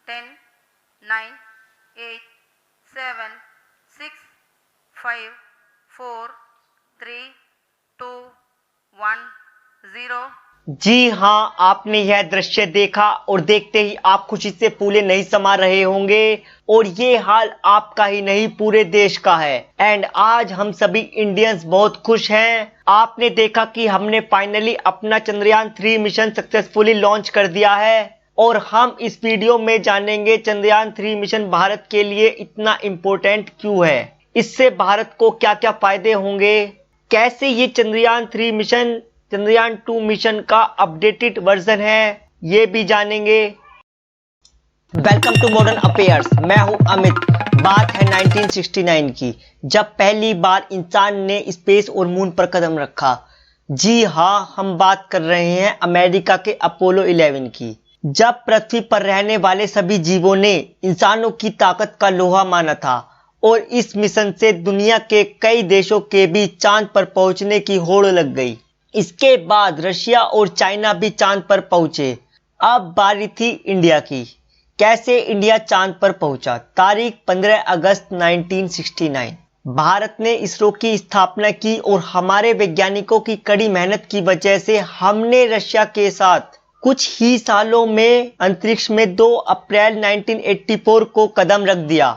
10, 9, 8, 7, 6, 5, 4, 3, 2, 1, 0। जी हाँ, आपने यह दृश्य देखा और देखते ही आप खुशी से फूले नहीं समा रहे होंगे। और ये हाल आपका ही नहीं पूरे देश का है। एंड आज हम सभी इंडियंस बहुत खुश हैं। आपने देखा कि हमने फाइनली अपना चंद्रयान 3 मिशन सक्सेसफुली लॉन्च कर दिया है। और हम इस वीडियो में जानेंगे चंद्रयान 3 मिशन भारत के लिए इतना इम्पोर्टेंट क्यों है, इससे भारत को क्या क्या फायदे होंगे, कैसे ये चंद्रयान 3 मिशन चंद्रयान 2 मिशन का अपडेटेड वर्जन है, ये भी जानेंगे। वेलकम टू मॉडर्न अफेयर्स, मैं हूं अमित। बात है 1969 की, जब पहली बार इंसान ने स्पेस और मून पर कदम रखा। जी हाँ, हम बात कर रहे हैं अमेरिका के अपोलो 11 की, जब पृथ्वी पर रहने वाले सभी जीवों ने इंसानों की ताकत का लोहा माना था। और इस मिशन से दुनिया के कई देशों के बीच चांद पर पहुंचने की होड़ लग गई। इसके बाद रशिया और चाइना भी चांद पर पहुंचे। अब बारी थी इंडिया की। कैसे इंडिया चांद पर पहुंचा? तारीख 15 अगस्त 1969। भारत ने इसरो की स्थापना की और हमारे वैज्ञानिकों की कड़ी मेहनत की वजह से हमने रशिया के साथ कुछ ही सालों में अंतरिक्ष में 2 अप्रैल 1984 को कदम रख दिया।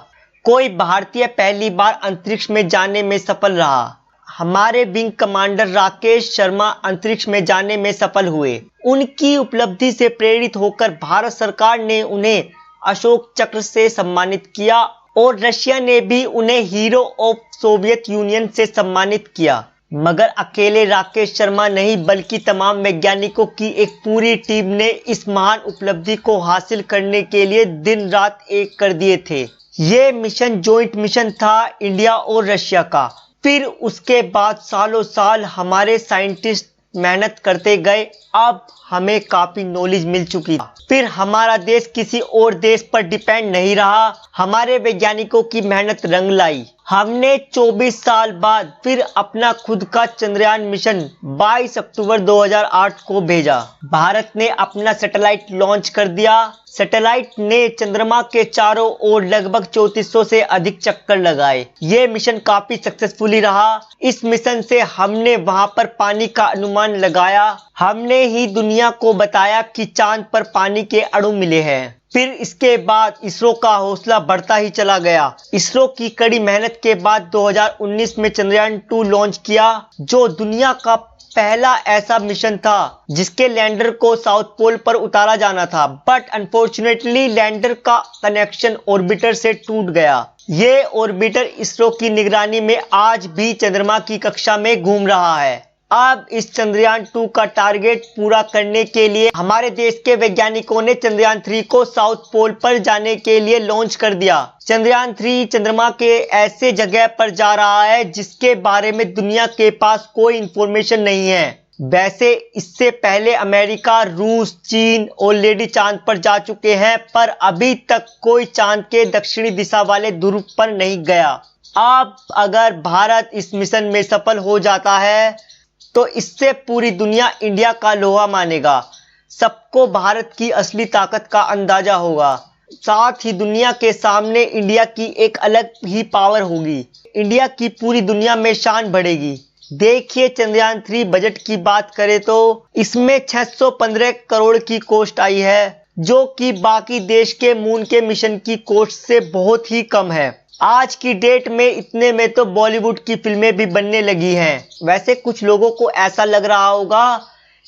कोई भारतीय पहली बार अंतरिक्ष में जाने में सफल रहा। हमारे विंग कमांडर राकेश शर्मा अंतरिक्ष में जाने में सफल हुए। उनकी उपलब्धि से प्रेरित होकर भारत सरकार ने उन्हें अशोक चक्र से सम्मानित किया और रशिया ने भी उन्हें हीरो ऑफ सोवियत यूनियन से सम्मानित किया। मगर अकेले राकेश शर्मा नहीं, बल्कि तमाम वैज्ञानिकों की एक पूरी टीम ने इस महान उपलब्धि को हासिल करने के लिए दिन रात एक कर दिए थे। ये मिशन जॉइंट मिशन था इंडिया और रशिया का। फिर उसके बाद सालों साल हमारे साइंटिस्ट मेहनत करते गए। अब हमें काफी नॉलेज मिल चुकी है। फिर हमारा देश किसी और देश पर डिपेंड नहीं रहा। हमारे वैज्ञानिकों की मेहनत रंग लाई। हमने 24 साल बाद फिर अपना खुद का चंद्रयान मिशन 22 अक्टूबर 2008 को भेजा। भारत ने अपना सैटेलाइट लॉन्च कर दिया। सैटेलाइट ने चंद्रमा के चारों ओर लगभग 3400 से अधिक चक्कर लगाए। ये मिशन काफी सक्सेसफुली रहा। इस मिशन से हमने वहां पर पानी का अनुमान लगाया। हमने ही दुनिया को बताया कि चांद पर पानी के अणु मिले हैं। फिर इसके बाद इसरो का हौसला बढ़ता ही चला गया। इसरो की कड़ी मेहनत के बाद 2019 में चंद्रयान 2 लॉन्च किया, जो दुनिया का पहला ऐसा मिशन था जिसके लैंडर को साउथ पोल पर उतारा जाना था। बट अनफॉर्चुनेटली लैंडर का कनेक्शन ऑर्बिटर से टूट गया। ये ऑर्बिटर इसरो की निगरानी में आज भी चंद्रमा की कक्षा में घूम रहा है। अब इस चंद्रयान 2 का टारगेट पूरा करने के लिए हमारे देश के वैज्ञानिकों ने चंद्रयान 3 को साउथ पोल पर जाने के लिए लॉन्च कर दिया। चंद्रयान 3 चंद्रमा के ऐसे जगह पर जा रहा है जिसके बारे में दुनिया के पास कोई इंफॉर्मेशन नहीं है। वैसे इससे पहले अमेरिका, रूस, चीन ऑलरेडी चांद पर जा चुके हैं, पर अभी तक कोई चांद के दक्षिणी दिशा वाले ध्रुव पर नहीं गया। अब अगर भारत इस मिशन में सफल हो जाता है तो इससे पूरी दुनिया इंडिया का लोहा मानेगा। सबको भारत की असली ताकत का अंदाजा होगा। साथ ही दुनिया के सामने इंडिया की एक अलग ही पावर होगी। इंडिया की पूरी दुनिया में शान बढ़ेगी। देखिए, चंद्रयान 3 बजट की बात करें तो इसमें 615 करोड़ की कॉस्ट आई है, जो कि बाकी देश के मून के मिशन की कॉस्ट से बहुत ही कम है। आज की डेट में इतने में तो बॉलीवुड की फिल्में भी बनने लगी हैं। वैसे कुछ लोगों को ऐसा लग रहा होगा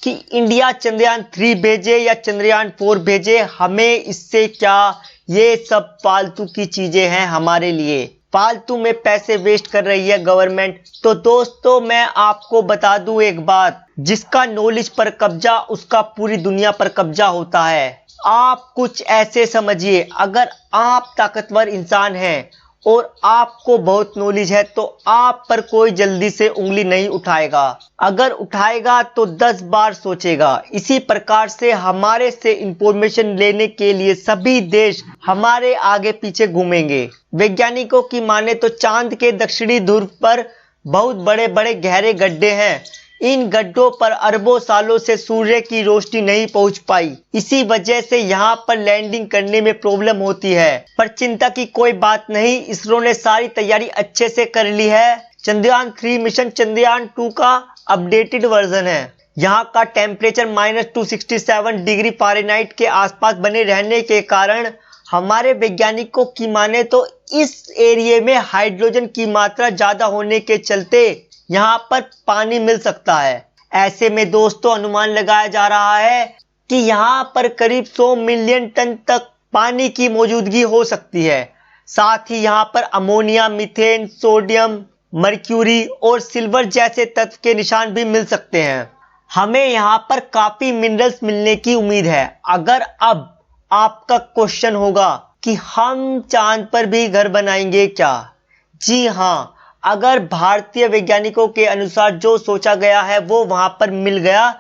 कि इंडिया चंद्रयान 3 भेजे या चंद्रयान 4 भेजे, हमें इससे क्या, ये सब फालतू की चीजें हैं हमारे लिए। फालतू में पैसे वेस्ट कर रही है गवर्नमेंट। तो दोस्तों, मैं आपको बता दूं एक बात, जिसका नॉलेज पर कब्जा उसका पूरी दुनिया पर कब्जा होता है। आप कुछ ऐसे समझिए, अगर आप ताकतवर इंसान हैं और आपको बहुत नॉलेज है तो आप पर कोई जल्दी से उंगली नहीं उठाएगा। अगर उठाएगा तो 10 बार सोचेगा। इसी प्रकार से हमारे से इंफॉर्मेशन लेने के लिए सभी देश हमारे आगे पीछे घूमेंगे। वैज्ञानिकों की माने तो चांद के दक्षिणी ध्रुव पर बहुत बड़े बड़े गहरे गड्ढे हैं। इन गड्ढों पर अरबों सालों से सूर्य की रोशनी नहीं पहुंच पाई। इसी वजह से यहाँ पर लैंडिंग करने में प्रॉब्लम होती है, पर चिंता की कोई बात नहीं, इसरो ने सारी तैयारी अच्छे से कर ली है। चंद्रयान 3 मिशन चंद्रयान 2 का अपडेटेड वर्जन है। यहाँ का टेम्परेचर -267 डिग्री फ़ारेनहाइट के आसपास बने रहने के कारण हमारे वैज्ञानिकों की माने तो इस एरिया में हाइड्रोजन की मात्रा ज्यादा होने के चलते यहाँ पर पानी मिल सकता है। ऐसे में दोस्तों अनुमान लगाया जा रहा है कि यहाँ पर करीब 100 मिलियन टन तक पानी की मौजूदगी हो सकती है। साथ ही यहाँ पर अमोनिया, मीथेन, सोडियम, मर्क्यूरी और सिल्वर जैसे तत्व के निशान भी मिल सकते हैं। हमें यहाँ पर काफी मिनरल्स मिलने की उम्मीद है। अगर अब आपका क्वेश्चन होगा कि हम चांद पर भी घर बनाएंगे क्या? जी हाँ, अगर भारतीय वैज्ञानिकों के अनुसार जो सोचा गया है वो वहां पर मिल गया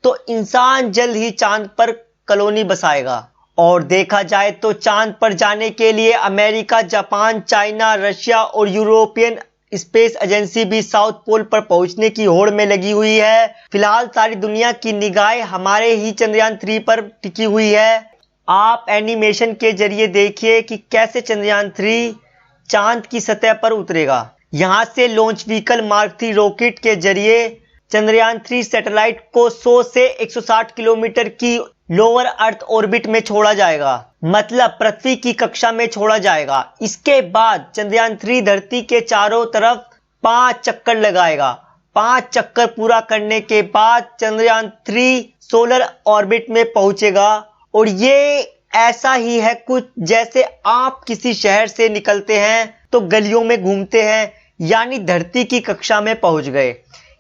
तो इंसान जल्द ही चांद पर कॉलोनी बसाएगा। और देखा जाए तो चांद पर जाने के लिए अमेरिका, जापान, चाइना, रशिया और यूरोपियन स्पेस एजेंसी भी साउथ पोल पर पहुंचने की होड़ में लगी हुई है। फिलहाल सारी दुनिया की निगाहें हमारे ही चंद्रयान 3 पर टिकी हुई है। आप एनिमेशन के जरिए देखिए कि कैसे चंद्रयान 3 चांद की सतह पर उतरेगा। यहां से लॉन्च व्हीकल मार्क 3 रॉकेट के जरिए चंद्रयान 3 सैटेलाइट को 100 से 160 किलोमीटर की लोअर अर्थ ऑर्बिट में छोड़ा जाएगा, मतलब पृथ्वी की कक्षा में छोड़ा जाएगा। इसके बाद चंद्रयान 3 धरती के चारों तरफ 5 चक्कर लगाएगा। 5 चक्कर पूरा करने के बाद चंद्रयान 3 सोलर ऑर्बिट में पहुंचेगा। और ये ऐसा ही है कुछ जैसे आप किसी शहर से निकलते हैं तो गलियों में घूमते हैं, यानी धरती की कक्षा में पहुंच गए।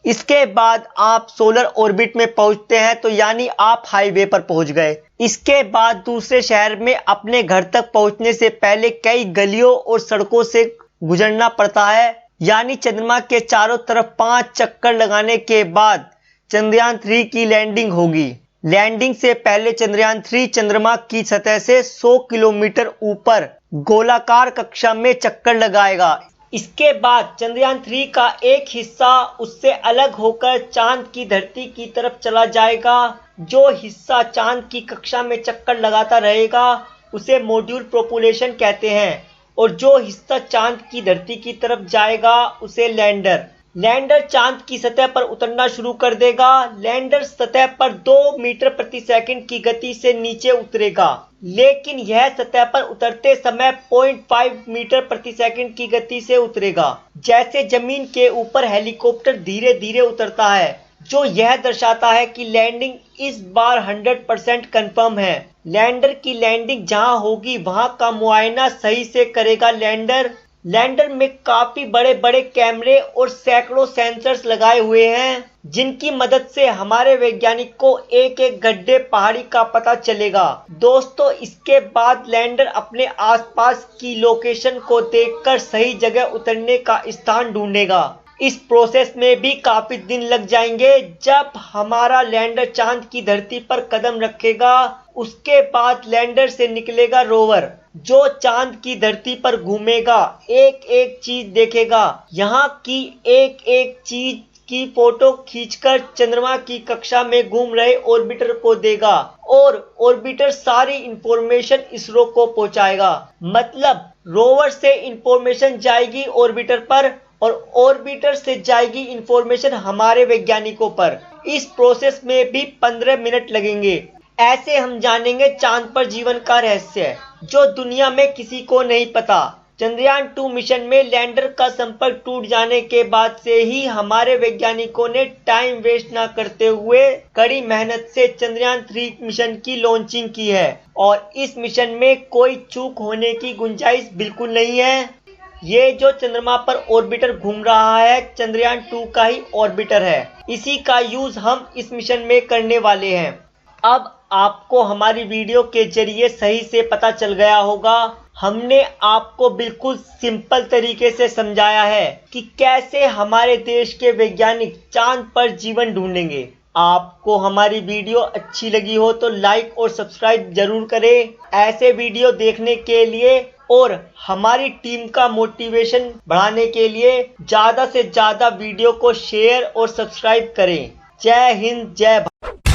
इसके बाद आप सोलर ऑर्बिट में पहुंचते हैं तो यानी आप हाईवे पर पहुंच गए। इसके बाद दूसरे शहर में अपने घर तक पहुंचने से पहले कई गलियों और सड़कों से गुजरना पड़ता है, यानी चंद्रमा के चारों तरफ 5 चक्कर लगाने के बाद चंद्रयान 3 की लैंडिंग होगी। लैंडिंग से पहले चंद्रयान 3 चंद्रमा की सतह से 100 किलोमीटर ऊपर गोलाकार कक्षा में चक्कर लगाएगा। इसके बाद चंद्रयान 3 का एक हिस्सा उससे अलग होकर चांद की धरती की तरफ चला जाएगा। जो हिस्सा चांद की कक्षा में चक्कर लगाता रहेगा उसे मॉड्यूल प्रोपल्शन कहते हैं, और जो हिस्सा चांद की धरती की तरफ जाएगा उसे लैंडर। लैंडर चांद की सतह पर उतरना शुरू कर देगा। लैंडर सतह पर 2 मीटर प्रति सेकंड की गति से नीचे उतरेगा, लेकिन यह सतह पर उतरते समय 0.5 मीटर प्रति सेकंड की गति से उतरेगा, जैसे जमीन के ऊपर हेलीकॉप्टर धीरे धीरे उतरता है, जो यह दर्शाता है कि लैंडिंग इस बार 100% कंफर्म है। लैंडर की लैंडिंग जहां होगी वहां का मुआयना सही से करेगा लैंडर में काफी बड़े बड़े कैमरे और सैकड़ों सेंसर्स लगाए हुए हैं, जिनकी मदद से हमारे वैज्ञानिक को एक एक गड्ढे पहाड़ी का पता चलेगा। दोस्तों, इसके बाद लैंडर अपने आसपास की लोकेशन को देखकर सही जगह उतरने का स्थान ढूंढेगा। इस प्रोसेस में भी काफी दिन लग जाएंगे। जब हमारा लैंडर चांद की धरती पर कदम रखेगा, उसके बाद लैंडर से निकलेगा रोवर, जो चांद की धरती पर घूमेगा, एक एक चीज देखेगा। यहाँ की एक एक चीज की फोटो खींचकर चंद्रमा की कक्षा में घूम रहे ऑर्बिटर को देगा, और ऑर्बिटर सारी इंफॉर्मेशन इसरो को पहुंचाएगा। मतलब रोवर से इंफॉर्मेशन जाएगी ऑर्बिटर पर, और ऑर्बिटर से जाएगी इंफॉर्मेशन हमारे वैज्ञानिकों पर। इस प्रोसेस में भी 15 मिनट लगेंगे। ऐसे हम जानेंगे चांद पर जीवन का रहस्य, जो दुनिया में किसी को नहीं पता। चंद्रयान 2 मिशन में लैंडर का संपर्क टूट जाने के बाद से ही हमारे वैज्ञानिकों ने टाइम वेस्ट न करते हुए कड़ी मेहनत से चंद्रयान 3 मिशन की लॉन्चिंग की है, और इस मिशन में कोई चूक होने की गुंजाइश बिल्कुल नहीं है। ये जो चंद्रमा पर ऑर्बिटर घूम रहा है, चंद्रयान 2 का ही ऑर्बिटर है। इसी का यूज हम इस मिशन में करने वाले हैं। अब आपको हमारी वीडियो के जरिए सही से पता चल गया होगा। हमने आपको बिल्कुल सिंपल तरीके से समझाया है कि कैसे हमारे देश के वैज्ञानिक चांद पर जीवन ढूंढेंगे। आपको हमारी वीडियो अच्छी लगी हो तो लाइक और सब्सक्राइब जरूर करें। ऐसे वीडियो देखने के लिए और हमारी टीम का मोटिवेशन बढ़ाने के लिए ज़्यादा से ज़्यादा वीडियो को शेयर और सब्सक्राइब करें। जय हिंद, जय भारत।